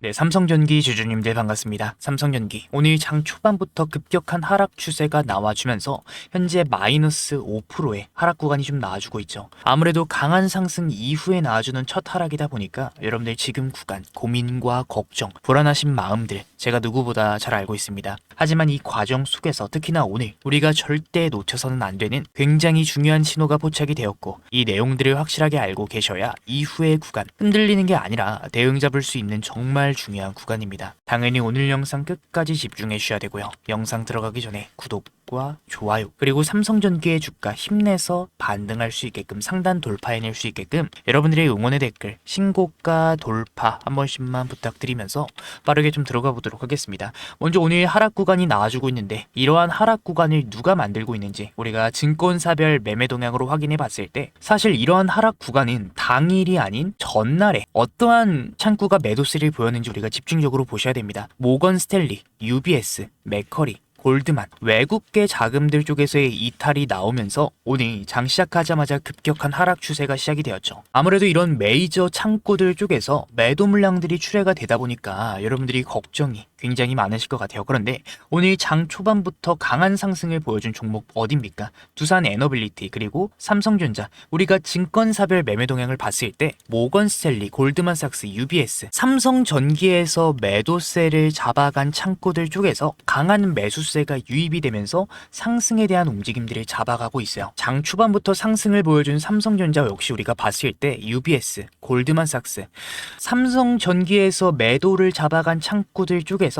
네, 삼성전기 주주님들 반갑습니다. 삼성전기 오늘 장 초반부터 급격한 하락 추세가 나와주면서 현재 마이너스 5%의 하락 구간이 좀 나와주고 있죠. 아무래도 강한 상승 이후에 나와주는 첫 하락이다 보니까 여러분들 지금 구간 고민과 걱정, 불안하신 마음들 제가 누구보다 잘 알고 있습니다. 하지만 이 과정 속에서 특히나 오늘 우리가 절대 놓쳐서는 안 되는 굉장히 중요한 신호가 포착이 되었고 이 내용들을 확실하게 알고 계셔야 이후의 구간 흔들리는 게 아니라 대응 잡을 수 있는 정말 중요한 구간입니다. 당연히 오늘 영상 끝까지 집중해 주셔야 되고요. 영상 들어가기 전에 구독과 좋아요 그리고 삼성전기의 주가 힘내서 반등할 수 있게끔 상단 돌파해낼 수 있게끔 여러분들의 응원의 댓글 신고가 돌파 한 번씩만 부탁드리면서 빠르게 좀 들어가 보도록 하겠습니다. 먼저 오늘 하락 구간이 나와주고 있는데 이러한 하락 구간을 누가 만들고 있는지 우리가 증권사별 매매 동향으로 확인해 봤을 때 사실 이러한 하락 구간은 당일이 아닌 전날에 어떠한 창구가 매도세를 보였는지 우리가 집중적으로 보셔야 됩니다. 모건 스탠리, UBS, 맥커리, 골드만, 외국계 자금들 쪽에서의 이탈이 나오면서 오늘 장 시작하자마자 급격한 하락 추세가 시작이 되었죠. 아무래도 이런 메이저 창구들 쪽에서 매도 물량들이 출회가 되다 보니까 여러분들이 걱정이 굉장히 많으실 것 같아요. 그런데 오늘 장 초반부터 강한 상승을 보여준 종목 어딥니까? 두산 에너빌리티 그리고 삼성전자. 우리가 증권사별 매매 동향을 봤을 때 모건 스탠리, 골드만삭스, UBS, 삼성전기에서 매도세를 잡아간 창구들 쪽에서 강한 매수세가 유입이 되면서 상승에 대한 움직임들을 잡아가고 있어요. 장 초반부터 상승을 보여준 삼성전자 역시 우리가 봤을 때 UBS, 골드만삭스, 삼성전기에서 매도를 잡아간 창구들 쪽에서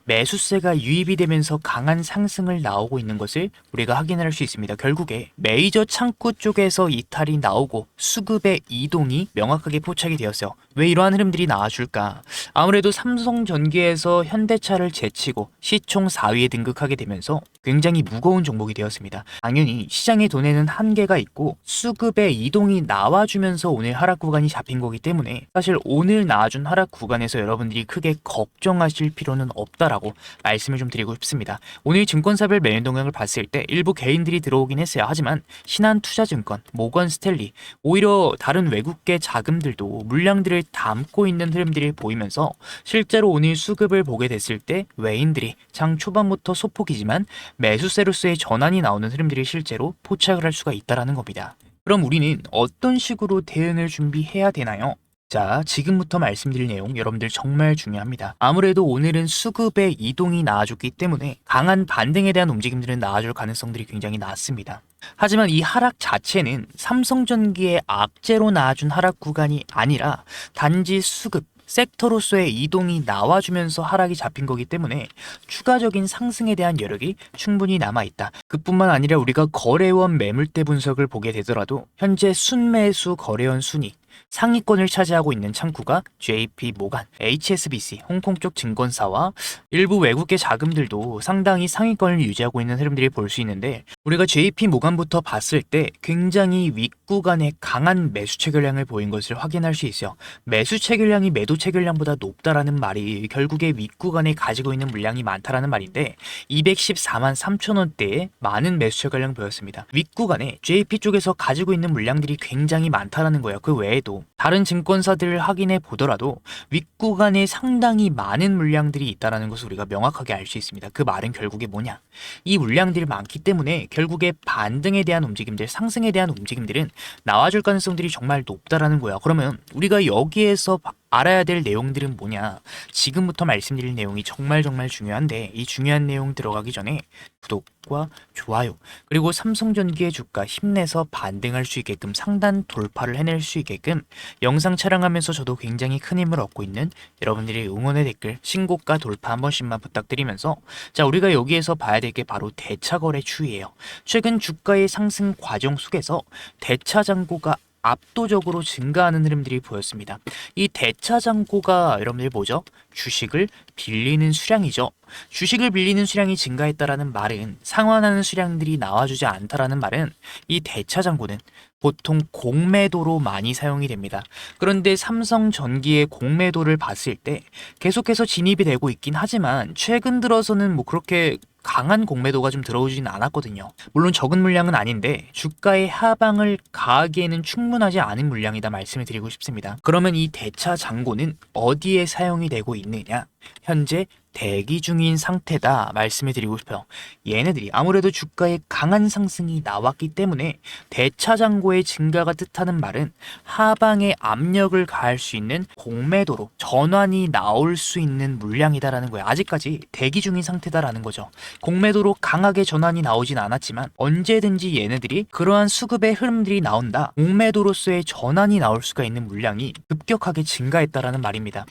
매수세가 유입이 되면서 강한 상승을 나오고 있는 것을 우리가 확인할 수 있습니다. 결국에 메이저 창구 쪽에서 이탈이 나오고 수급의 이동이 명확하게 포착이 되었어요. 왜 이러한 흐름들이 나와줄까? 아무래도 삼성전기에서 현대차를 제치고 시총 4위에 등극하게 되면서 굉장히 무거운 종목이 되었습니다. 당연히 시장의 돈에는 한계가 있고 수급의 이동이 나와주면서 오늘 하락 구간이 잡힌 거기 때문에 사실 오늘 나와준 하락 구간에서 여러분들이 크게 걱정하실 필요는 없다라고 말씀을 좀 드리고 싶습니다. 오늘 증권사별 매매 동향을 봤을 때 일부 개인들이 들어오긴 했어요. 하지만 신한투자증권, 모건 스탠리, 오히려 다른 외국계 자금들도 물량들을 담고 있는 흐름들이 보이면서 실제로 오늘 수급을 보게 됐을 때 외인들이 장 초반부터 소폭이지만 매수세로서의 전환이 나오는 흐름들이 실제로 포착을 할 수가 있다는 겁니다. 그럼 우리는 어떤 식으로 대응을 준비해야 되나요? 자, 지금부터 말씀드릴 내용 여러분들 정말 중요합니다. 아무래도 오늘은 수급의 이동이 나와줬기 때문에 강한 반등에 대한 움직임들은 나와줄 가능성들이 굉장히 낮습니다. 하지만 이 하락 자체는 삼성전기의 악재로 나와준 하락 구간이 아니라 단지 수급, 섹터로서의 이동이 나와주면서 하락이 잡힌 거기 때문에 추가적인 상승에 대한 여력이 충분히 남아있다. 그뿐만 아니라 우리가 거래원 매물대 분석을 보게 되더라도 현재 순매수 거래원 순위 상위권을 차지하고 있는 창구가 JP 모간, HSBC, 홍콩 쪽 증권사와 일부 외국계 자금들도 상당히 상위권을 유지하고 있는 흐름들이 볼 수 있는데 우리가 JP 모간부터 봤을 때 굉장히 윗구간에 강한 매수 체결량을 보인 것을 확인할 수 있어요. 매수 체결량이 매도 체결량보다 높다라는 말이 결국에 윗구간에 가지고 있는 물량이 많다라는 말인데 214만 3천 원대의 많은 매수 체결량 보였습니다. 윗구간에 JP 쪽에서 가지고 있는 물량들이 굉장히 많다라는 거예요. 그 외에도 다른 증권사들을 확인해 보더라도 윗구간에 상당히 많은 물량들이 있다는 것을 우리가 명확하게 알 수 있습니다. 그 말은 결국에 뭐냐? 이 물량들이 많기 때문에 결국에 반등에 대한 움직임들, 상승에 대한 움직임들은 나와줄 가능성들이 정말 높다라는 거야. 그러면 우리가 여기에서 알아야 될 내용들은 뭐냐? 지금부터 말씀드릴 내용이 정말 중요한데 이 중요한 내용 들어가기 전에 구독과 좋아요 그리고 삼성전기의 주가 힘내서 반등할 수 있게끔 상단 돌파를 해낼 수 있게끔 영상 촬영하면서 저도 굉장히 큰 힘을 얻고 있는 여러분들의 응원의 댓글 신고가 돌파 한 번씩만 부탁드리면서 자 우리가 여기에서 봐야 될 게 바로 대차거래 추이예요. 최근 주가의 상승 과정 속에서 대차 잔고가 압도적으로 증가하는 흐름들이 보였습니다. 이 대차 잔고가 여러분들 뭐죠? 주식을 빌리는 수량이죠. 주식을 빌리는 수량이 증가했다라는 말은 상환하는 수량들이 나와주지 않다라는 말은 이 대차 잔고는 보통 공매도로 많이 사용이 됩니다. 그런데 삼성전기의 공매도를 봤을 때 계속해서 진입이 되고 있긴 하지만 최근 들어서는 뭐 그렇게 강한 공매도가 좀 들어오진 않았거든요. 물론 적은 물량은 아닌데 주가의 하방을 가하기에는 충분하지 않은 물량이다 말씀을 드리고 싶습니다. 그러면 이 대차 잔고는 어디에 사용이 되고 있느냐? 현재 대기 중인 상태다 말씀을 드리고 싶어요. 얘네들이 아무래도 주가의 강한 상승이 나왔기 때문에 대차 잔고의 증가가 뜻하는 말은 하방에 압력을 가할 수 있는 공매도로 전환이 나올 수 있는 물량이다라는 거예요. 아직까지 대기 중인 상태다라는 거죠. 공매도로 강하게 전환이 나오진 않았지만 언제든지 얘네들이 그러한 수급의 흐름들이 나온다. 공매도로서의 전환이 나올 수가 있는 물량이 급격하게 증가했다라는 말입니다.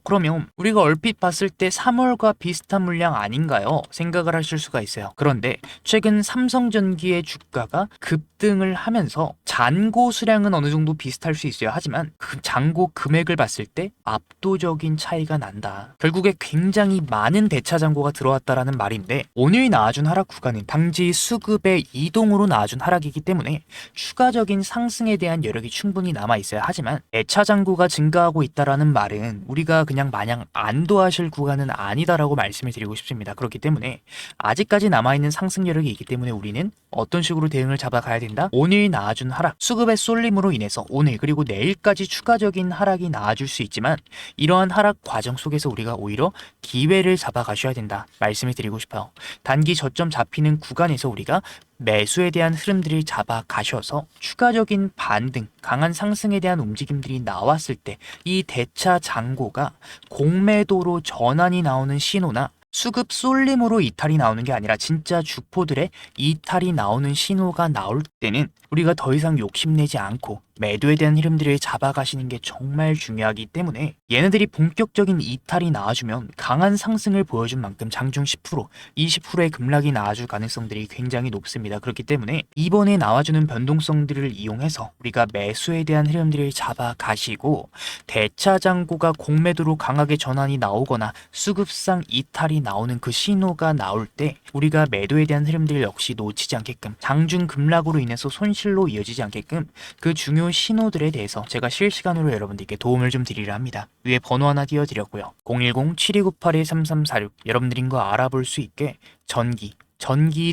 그러면 우리가 얼핏 봤을 때 3월과 비슷한 물량 아닌가요? 생각을 하실 수가 있어요. 그런데 최근 삼성전기의 주가가 급등을 하면서 잔고 수량은 어느 정도 비슷할 수 있어요. 하지만 그 잔고 금액을 봤을 때 압도적인 차이가 난다. 결국에 굉장히 많은 대차 잔고가 들어왔다라는 말인데 오늘 나와준 하락 구간은 당지 수급의 이동으로 나와준 하락이기 때문에 추가적인 상승에 대한 여력이 충분히 남아있어요. 하지만 대차 잔고가 증가하고 있다라는 말은 우리가 그냥 마냥 안도하실 구간은 아니다라고 말씀을 드리고 싶습니다. 그렇기 때문에 아직까지 남아있는 상승 여력이 있기 때문에 우리는 어떤 식으로 대응을 잡아가야 된다? 오늘 나와준 하락, 수급의 쏠림으로 인해서 오늘 그리고 내일까지 추가적인 하락이 나와줄 수 있지만 이러한 하락 과정 속에서 우리가 오히려 기회를 잡아가셔야 된다 말씀을 드리고 싶어요. 단기 저점 잡히는 구간에서 우리가 매수에 대한 흐름들을 잡아가셔서 추가적인 반등, 강한 상승에 대한 움직임들이 나왔을 때 이 대차 잔고가 공매도로 전환이 나오는 신호나 수급 쏠림으로 이탈이 나오는 게 아니라 진짜 주포들의 이탈이 나오는 신호가 나올 때는 우리가 더 이상 욕심내지 않고 매도에 대한 흐름들을 잡아가시는 게 정말 중요하기 때문에 얘네들이 본격적인 이탈이 나와주면 강한 상승을 보여준 만큼 장중 10%, 20%의 급락이 나와줄 가능성들이 굉장히 높습니다. 그렇기 때문에 이번에 나와주는 변동성들을 이용해서 우리가 매수에 대한 흐름들을 잡아가시고 대차 잔고가 공매도로 강하게 전환이 나오거나 수급상 이탈이 나오는 그 신호가 나올 때 우리가 매도에 대한 흐름들 역시 놓치지 않게끔 장중 급락으로 인해서 손실로 이어지지 않게끔 그 중요 신호들에 대해서 제가 실시간으로 여러분들께 도움을 좀 드리려 합니다. 위에 번호 하나 띄워드렸고요. 010-7298-3346 여러분들인 거 알아볼 수 있게 전기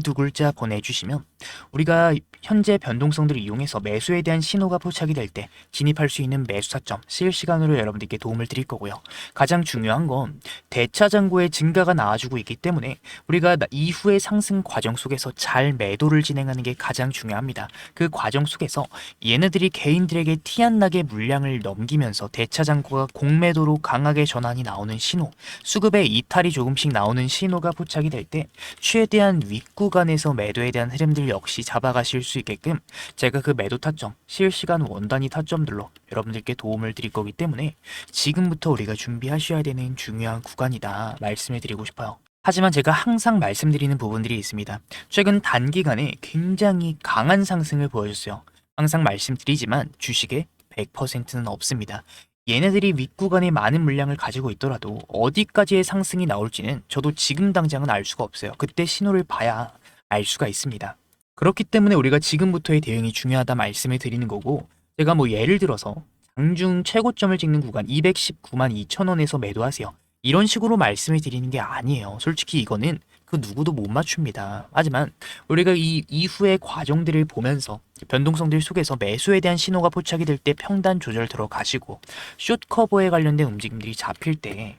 두 글자 보내주시면 우리가 현재 변동성들을 이용해서 매수에 대한 신호가 포착이 될 때 진입할 수 있는 매수 타점 실시간으로 여러분들께 도움을 드릴 거고요. 가장 중요한 건 대차 잔고의 증가가 나와주고 있기 때문에 우리가 이후의 상승 과정 속에서 잘 매도를 진행하는 게 가장 중요합니다. 그 과정 속에서 얘네들이 개인들에게 티 안 나게 물량을 넘기면서 대차 잔고가 공매도로 강하게 전환이 나오는 신호, 수급의 이탈이 조금씩 나오는 신호가 포착이 될 때 최대한 윗구간에서 매도에 대한 흐름들 역시 잡아가실 수 있게끔 제가 그 매도 타점, 실시간 원단위 타점들로 여러분들께 도움을 드릴 거기 때문에 지금부터 우리가 준비하셔야 되는 중요한 구간이다 말씀을 드리고 싶어요. 하지만 제가 항상 말씀드리는 부분들이 있습니다. 최근 단기간에 굉장히 강한 상승을 보여줬어요. 항상 말씀드리지만 주식에 100%는 없습니다. 얘네들이 윗구간에 많은 물량을 가지고 있더라도 어디까지의 상승이 나올지는 저도 지금 당장은 알 수가 없어요. 그때 신호를 봐야 알 수가 있습니다. 그렇기 때문에 우리가 지금부터의 대응이 중요하다 말씀을 드리는 거고 제가 뭐 예를 들어서 장중 최고점을 찍는 구간 219만 2천 원에서 매도하세요. 이런 식으로 말씀을 드리는 게 아니에요. 솔직히 이거는 그 누구도 못 맞춥니다. 하지만 우리가 이 이후의 과정들을 보면서 변동성들 속에서 매수에 대한 신호가 포착이 될 때 평단 조절 들어가시고 숏 커버에 관련된 움직임들이 잡힐 때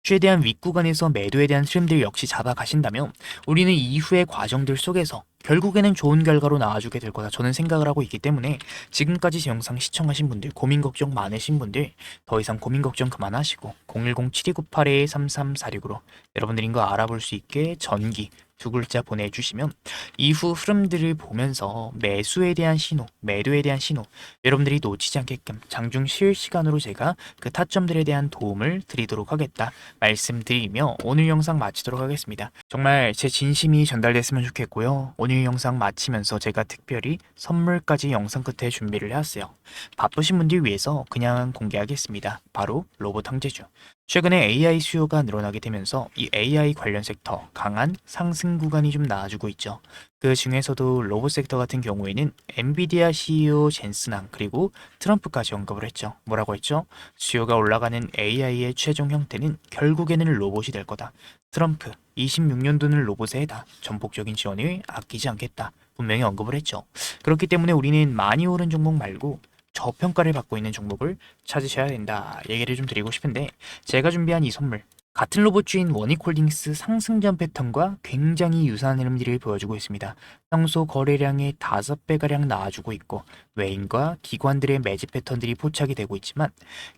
최대한 윗구간에서 매도에 대한 흐름들 역시 잡아가신다면 우리는 이후의 과정들 속에서 결국에는 좋은 결과로 나와주게 될 거다 저는 생각을 하고 있기 때문에 지금까지 제 영상 시청하신 분들 고민 걱정 많으신 분들 더 이상 고민 걱정 그만하시고 010-7298-3346으로 여러분들인 거 알아볼 수 있게 전기 두 글자 보내주시면 이후 흐름들을 보면서 매수에 대한 신호, 매도에 대한 신호 여러분들이 놓치지 않게끔 장중 실시간으로 제가 그 타점들에 대한 도움을 드리도록 하겠다 말씀드리며 오늘 영상 마치도록 하겠습니다. 정말 제 진심이 전달됐으면 좋겠고요. 오늘 영상 마치면서 제가 특별히 선물까지 영상 끝에 준비를 해왔어요. 바쁘신 분들 위해서 그냥 공개하겠습니다. 바로 로봇 황제주. 최근에 AI 수요가 늘어나게 되면서 이 AI 관련 섹터 강한 상승 구간이 좀 나와주고 있죠. 그 중에서도 로봇 섹터 같은 경우에는 엔비디아 CEO 젠슨왕 그리고 트럼프까지 언급을 했죠. 뭐라고 했죠? 수요가 올라가는 AI의 최종 형태는 결국에는 로봇이 될 거다. 트럼프 26년도는 로봇에 다 전폭적인 지원을 아끼지 않겠다 분명히 언급을 했죠. 그렇기 때문에 우리는 많이 오른 종목 말고 저평가를 받고 있는 종목을 찾으셔야 된다 얘기를 좀 드리고 싶은데, 제가 준비한 이 선물 같은 로봇주인 원익홀딩스 상승전 패턴과 굉장히 유사한 흐름들을 보여주고 있습니다. 평소 거래량의 5배가량 나와주고 있고 외인과 기관들의 매집 패턴들이 포착이 되고 있지만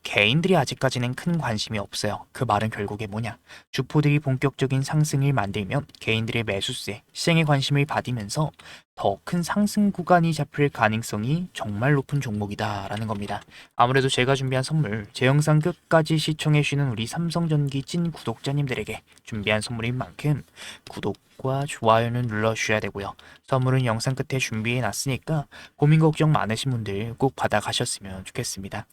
개인들이 아직까지는 큰 관심이 없어요. 그 말은 결국에 뭐냐, 주포들이 본격적인 상승을 만들면 개인들의 매수세, 시장의 관심을 받으면서 더 큰 상승 구간이 잡힐 가능성이 정말 높은 종목이다 라는 겁니다. 아무래도 제가 준비한 선물, 제 영상 끝까지 시청해주시는 우리 삼성전기 찐 구독자님들에게 준비한 선물인 만큼 구독과 좋아요는 눌러주셔야 되고요. 선물은 영상 끝에 준비해놨으니까 고민 걱정 많으신 분들 꼭 받아가셨으면 좋겠습니다.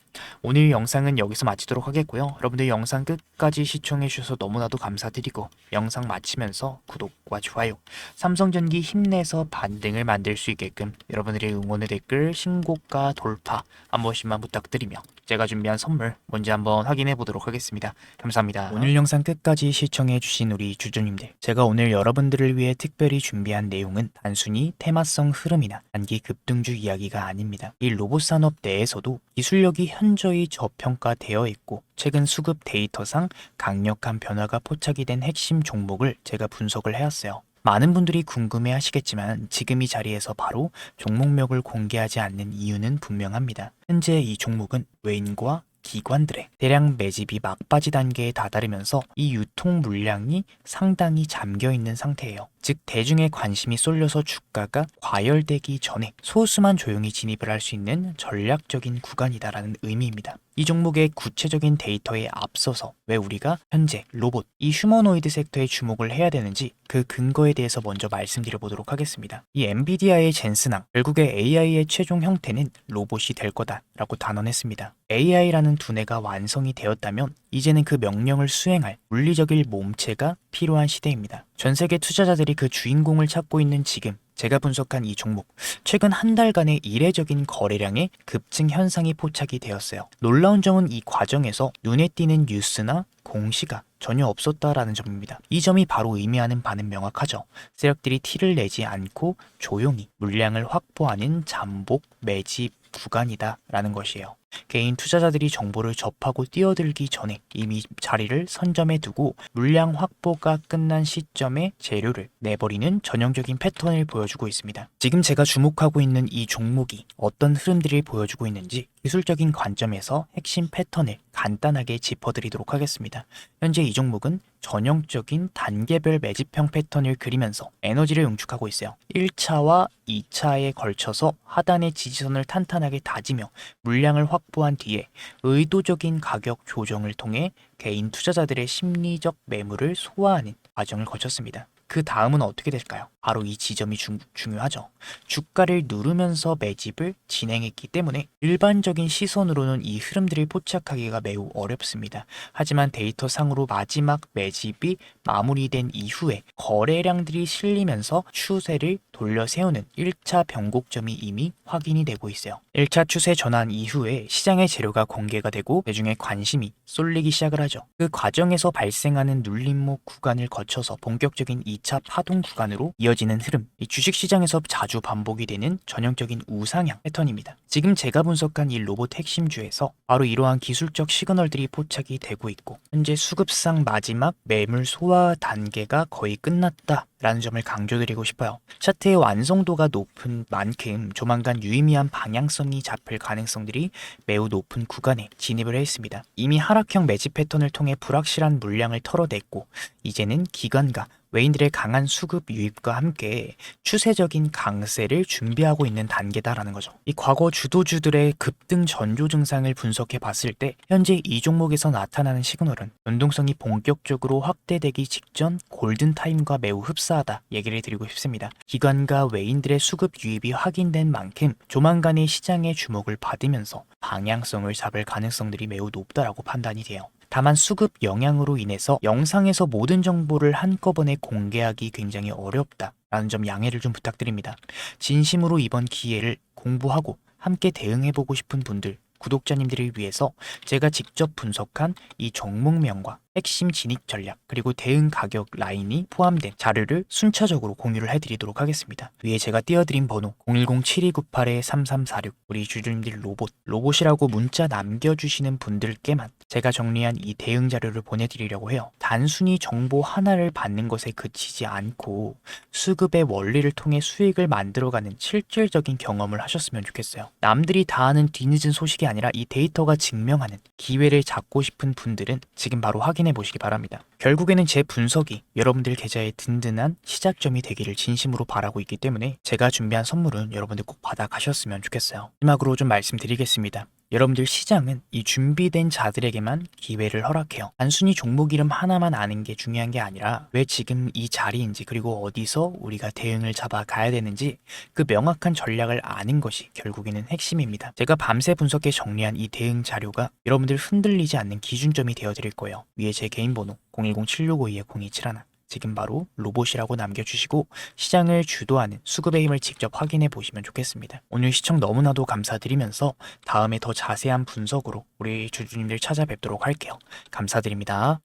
오늘 영상은 여기서 마치도록 하겠고요. 여러분들 영상 끝까지 시청해주셔서 너무나도 감사드리고, 영상 마치면서 구독과 좋아요, 삼성전기 힘내서 반등을 만들 수 있게끔 여러분들의 응원의 댓글, 신고가 돌파 한 번씩만 부탁드리며 제가 준비한 선물 뭔지 한번 확인해 보도록 하겠습니다. 감사합니다. 오늘 영상 끝까지 시청해 주신 우리 주주님들, 제가 오늘 여러분들을 위해 특별히 준비한 내용은 단순히 테마성 흐름이나 단기 급등주 이야기가 아닙니다. 이 로봇 산업 내에서도 기술력이 현저히 저평가되어 있고 최근 수급 데이터상 강력한 변화가 포착이 된 핵심 종목을 제가 분석을 해왔어요. 많은 분들이 궁금해 하시겠지만 지금 이 자리에서 바로 종목명을 공개하지 않는 이유는 분명합니다. 현재 이 종목은 외인과 기관들의 대량 매집이 막바지 단계에 다다르면서 이 유통 물량이 상당히 잠겨 있는 상태예요. 즉 대중의 관심이 쏠려서 주가가 과열되기 전에 소수만 조용히 진입을 할 수 있는 전략적인 구간이다라는 의미입니다. 이 종목의 구체적인 데이터에 앞서서 왜 우리가 현재 로봇, 이 휴머노이드 섹터에 주목을 해야 되는지 그 근거에 대해서 먼저 말씀드려 보도록 하겠습니다. 이 엔비디아의 젠슨왕, 결국에 AI의 최종 형태는 로봇이 될 거다라고 단언했습니다. AI라는 두뇌가 완성이 되었다면 이제는 그 명령을 수행할 물리적인 몸체가 필요한 시대입니다. 전 세계 투자자들이 그 주인공을 찾고 있는 지금, 제가 분석한 이 종목, 최근 한 달간의 이례적인 거래량의 급증 현상이 포착이 되었어요. 놀라운 점은 이 과정에서 눈에 띄는 뉴스나 공시가 전혀 없었다라는 점입니다. 이 점이 바로 의미하는 바는 명확하죠. 세력들이 티를 내지 않고 조용히 물량을 확보하는 잠복 매집 구간이다 라는 것이에요. 개인 투자자들이 정보를 접하고 뛰어들기 전에 이미 자리를 선점해 두고 물량 확보가 끝난 시점에 재료를 내버리는 전형적인 패턴을 보여주고 있습니다. 지금 제가 주목하고 있는 이 종목이 어떤 흐름들을 보여주고 있는지 기술적인 관점에서 핵심 패턴을 간단하게 짚어드리도록 하겠습니다. 현재 이 종목은 전형적인 단계별 매집형 패턴을 그리면서 에너지를 응축하고 있어요. 1차와 2차에 걸쳐서 하단의 지지선을 탄탄하게 다지며 물량을 확보한 뒤에 의도적인 가격 조정을 통해 개인 투자자들의 심리적 매물을 소화하는 과정을 거쳤습니다. 그 다음은 어떻게 될까요? 바로 이 지점이 중요하죠. 주가를 누르면서 매집을 진행했기 때문에 일반적인 시선으로는 이 흐름들을 포착하기가 매우 어렵습니다. 하지만 데이터상으로 마지막 매집이 마무리된 이후에 거래량들이 실리면서 추세를 돌려 세우는 1차 변곡점이 이미 확인이 되고 있어요. 1차 추세 전환 이후에 시장의 재료가 공개가 되고 대중의 관심이 쏠리기 시작을 하죠. 그 과정에서 발생하는 눌림목 구간을 거쳐서 본격적인 2차 파동 구간으로 이어지는 흐름, 이 주식시장에서 자주 반복이 되는 전형적인 우상향 패턴입니다. 지금 제가 분석한 이 로봇 핵심주에서 바로 이러한 기술적 시그널들이 포착이 되고 있고 현재 수급상 마지막 매물 소화 단계가 거의 끝났다 라는 점을 강조드리고 싶어요. 차트의 완성도가 높은 만큼 조만간 유의미한 방향성이 잡힐 가능성들이 매우 높은 구간에 진입을 했습니다. 이미 하락형 매집 패턴을 통해 불확실한 물량을 털어냈고 이제는 기관과 외인들의 강한 수급 유입과 함께 추세적인 강세를 준비하고 있는 단계다라는 거죠. 이 과거 주도주들의 급등 전조 증상을 분석해 봤을 때 현재 이 종목에서 나타나는 시그널은 연동성이 본격적으로 확대되기 직전 골든타임과 매우 흡사하다 얘기를 드리고 싶습니다. 기관과 외인들의 수급 유입이 확인된 만큼 조만간의 시장의 주목을 받으면서 방향성을 잡을 가능성들이 매우 높다라고 판단이 돼요. 다만 수급 영향으로 인해서 영상에서 모든 정보를 한꺼번에 공개하기 굉장히 어렵다라는 점 양해를 좀 부탁드립니다. 진심으로 이번 기회를 공부하고 함께 대응해보고 싶은 분들, 구독자님들을 위해서 제가 직접 분석한 이 종목명과 핵심 진입 전략 그리고 대응 가격 라인이 포함된 자료를 순차적으로 공유를 해드리도록 하겠습니다. 위에 제가 띄워드린 번호 010-7298-3346 우리 주주님들 로봇이라고 문자 남겨주시는 분들께만 제가 정리한 이 대응 자료를 보내드리려고 해요. 단순히 정보 하나를 받는 것에 그치지 않고 수급의 원리를 통해 수익을 만들어가는 실질적인 경험을 하셨으면 좋겠어요. 남들이 다 아는 뒤늦은 소식이 아니라 이 데이터가 증명하는 기회를 잡고 싶은 분들은 지금 바로 확인해 보시기 바랍니다. 결국에는 제 분석이 여러분들 계좌에 든든한 시작점이 되기를 진심으로 바라고 있기 때문에 제가 준비한 선물은 여러분들 꼭 받아가셨으면 좋겠어요. 마지막으로 좀 말씀드리겠습니다. 여러분들 시장은 이 준비된 자들에게만 기회를 허락해요. 단순히 종목 이름 하나만 아는 게 중요한 게 아니라 왜 지금 이 자리인지 그리고 어디서 우리가 대응을 잡아가야 되는지 그 명확한 전략을 아는 것이 결국에는 핵심입니다. 제가 밤새 분석해 정리한 이 대응 자료가 여러분들 흔들리지 않는 기준점이 되어드릴 거예요. 위에 제 개인 번호 010-7652-0271 지금 바로 로봇이라고 남겨주시고 시장을 주도하는 수급의 힘을 직접 확인해 보시면 좋겠습니다. 오늘 시청 너무나도 감사드리면서 다음에 더 자세한 분석으로 우리 주주님들 찾아뵙도록 할게요. 감사드립니다.